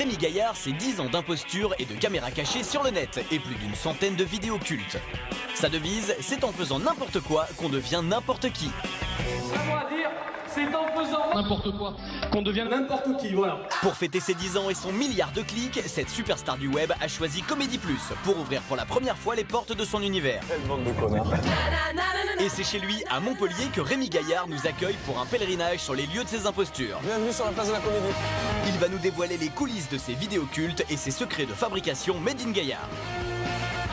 Rémi Gaillard, c'est 10 ans d'imposture et de caméras cachées sur le net et plus d'une centaine de vidéos cultes. Sa devise, c'est en faisant n'importe quoi qu'on devient n'importe qui. À moi à dire, c'est en faisant n'importe quoi qu'on devient n'importe qui, voilà. Pour fêter ses 10 ans et son milliard de clics, cette superstar du web a choisi Comédie Plus pour ouvrir pour la première fois les portes de son univers. Quelle bande de connards. Et c'est chez lui, à Montpellier, que Rémi Gaillard nous accueille pour un pèlerinage sur les lieux de ses impostures. Bienvenue sur la place de la Comédie. Il va nous dévoiler les coulisses de ses vidéos cultes et ses secrets de fabrication Made in Gaillard.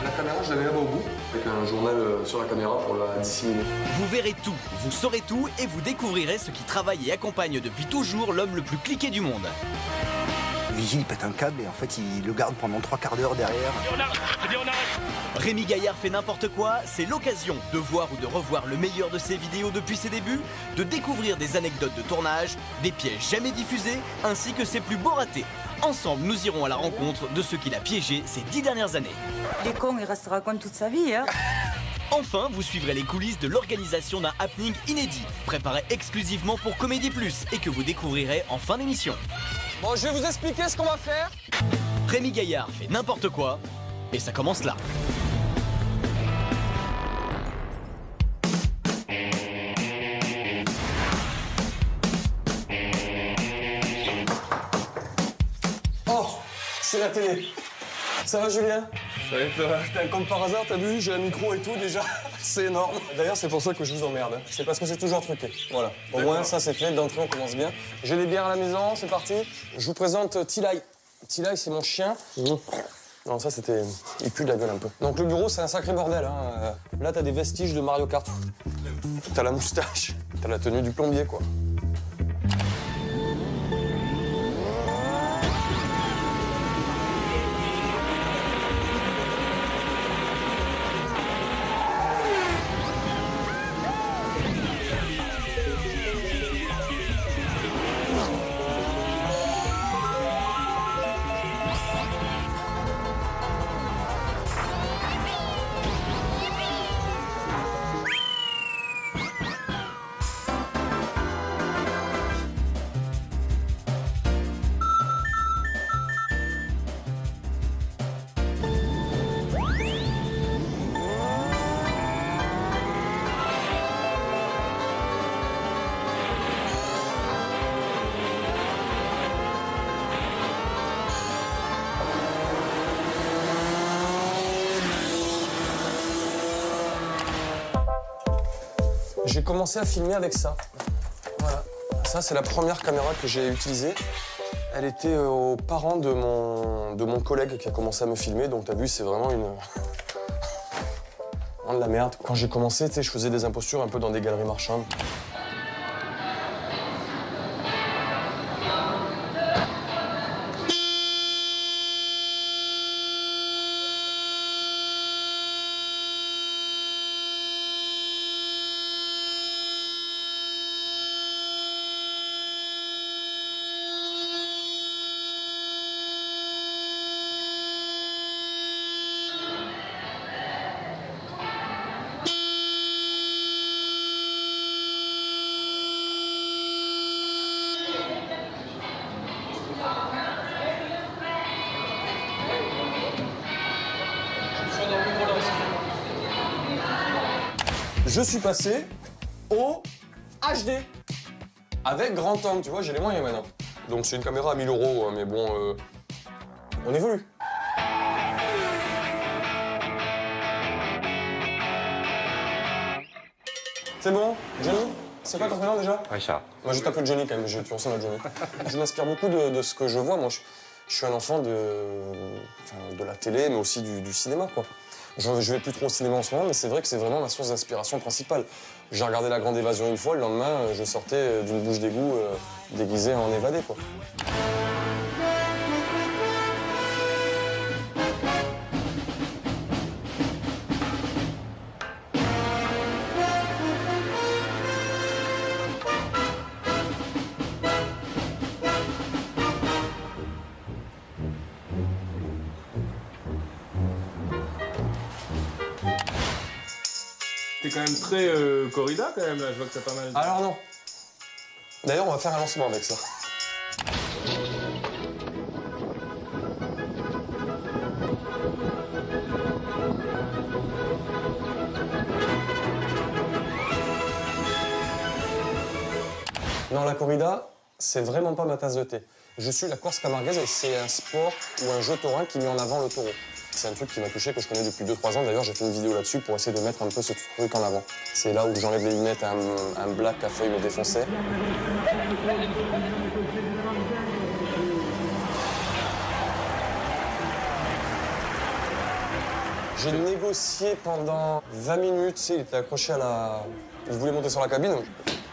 La caméra, je la mets là-bas au bout, avec un journal sur la caméra pour la disséminer. Vous verrez tout, vous saurez tout et vous découvrirez ce qui travaille et accompagne depuis toujours l'homme le plus cliqué du monde. Vigile pète un câble et en fait il le garde pendant 3/4 d'heure derrière. Rémi Gaillard fait n'importe quoi, c'est l'occasion de voir ou de revoir le meilleur de ses vidéos depuis ses débuts, de découvrir des anecdotes de tournage, des pièges jamais diffusés, ainsi que ses plus beaux ratés. Ensemble, nous irons à la rencontre de ceux qu'il a piégés ces 10 dernières années. Les cons, il restera con toute sa vie, hein. Enfin, vous suivrez les coulisses de l'organisation d'un happening inédit, préparé exclusivement pour Comédie Plus et que vous découvrirez en fin d'émission. Bon, je vais vous expliquer ce qu'on va faire. Rémi Gaillard fait n'importe quoi, et ça commence là. Oh, c'est la télé. Ça va, Julien? Ça va, ça va. Putain, comme par hasard, t'as vu, j'ai un micro et tout déjà. C'est énorme. D'ailleurs, c'est pour ça que je vous emmerde. C'est parce que c'est toujours truqué. Voilà. Au moins, ça c'est fait. D'entrée, on commence bien. J'ai des bières à la maison, c'est parti. Je vous présente Tilai. Tilai, c'est mon chien. Non, ça c'était... Il pue de la gueule un peu. Donc le bureau, c'est un sacré bordel. Hein. Là, t'as des vestiges de Mario Kart. T'as la moustache. T'as la tenue du plombier, quoi. J'ai commencé à filmer avec ça. Voilà. Ça, c'est la première caméra que j'ai utilisée. Elle était aux parents de mon collègue qui a commencé à me filmer. Donc, t'as vu, c'est vraiment une... vraiment de la merde. Quand j'ai commencé, tu sais, je faisais des impostures un peu dans des galeries marchandes. Je suis passé au HD. Avec grand angle, tu vois, j'ai les moyens maintenant. Donc c'est une caméra à 1000 €, mais bon, on évolue. C'est bon, Johnny? C'est quoi ton prénom déjà? Richard. Moi je t'appelle Johnny quand même, tu ressembles à Johnny. Je m'inspire beaucoup de ce que je vois. Moi, je suis un enfant de la télé, mais aussi du cinéma, quoi. Je vais plus trop au cinéma en ce moment, mais c'est vrai que c'est vraiment ma source d'inspiration principale. J'ai regardé La Grande Évasion une fois, le lendemain, je sortais d'une bouche d'égout déguisé en évadé, quoi. T'es quand même très corrida quand même là, je vois que t'as pas mal. Alors non. D'ailleurs, on va faire un lancement avec ça. Non, la corrida, c'est vraiment pas ma tasse de thé. Je suis la Corse camarguaise et c'est un sport ou un jeu taurin qui met en avant le taureau. C'est un truc qui m'a touché, que je connais depuis 2-3 ans. D'ailleurs, j'ai fait une vidéo là-dessus pour essayer de mettre un peu ce truc en avant. C'est là où j'enlève les lunettes à un black à feuille me défonçait. J'ai négocié pendant 20 minutes, tu sais, il était accroché à la... Il voulait monter sur la cabine,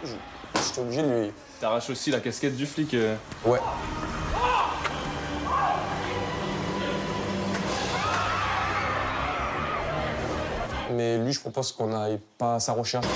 j'étais obligé de lui... T'arraches aussi la casquette du flic. Ouais. Mais lui, je propose qu'on n'aille pas à sa recherche.